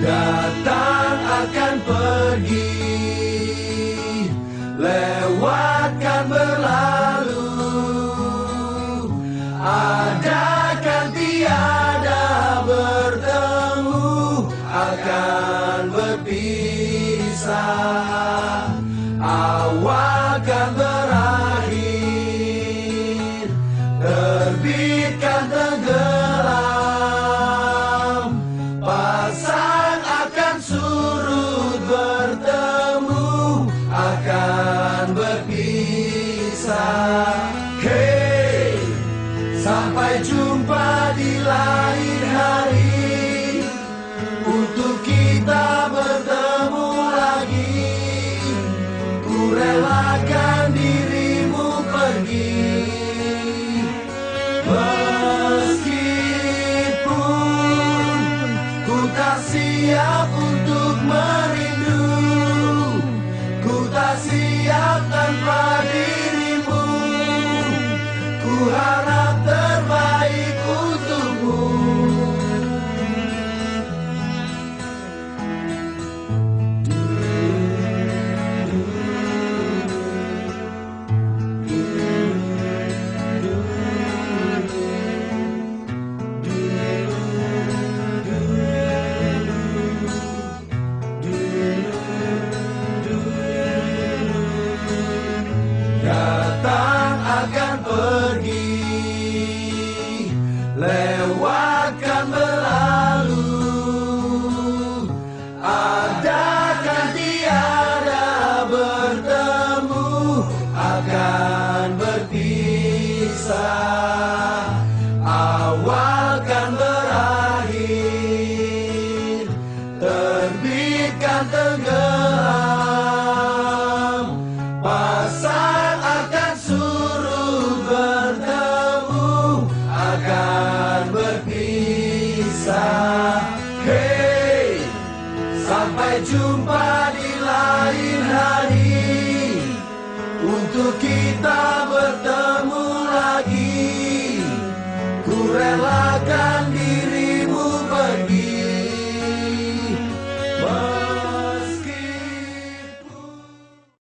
Datang akan pergi, lewatkan berlalu, ada kan tiada bertemu, akan berpisah. Awal kan berakhir, terbitkan tenggelam, pasang akan surut, bertemu akan berpisah. Hey, sampai jumpa di lain hari, untuk kita bertemu lagi. Ku relakan dirimu pergi, meskipun ku tak siap untuk merindu, ku tak siap tanpa dirimu. Ku harap terbaik untukmu. Datang akan pergi, lewatkan berlalu, ada kan tiada bertemu, akan berpisah. Awal kan berakhir, terbitkan tenggelam, pasang akan surut, bertemu akan berpisah. Hey, sampai jumpa di lain hari, untuk kita bertemu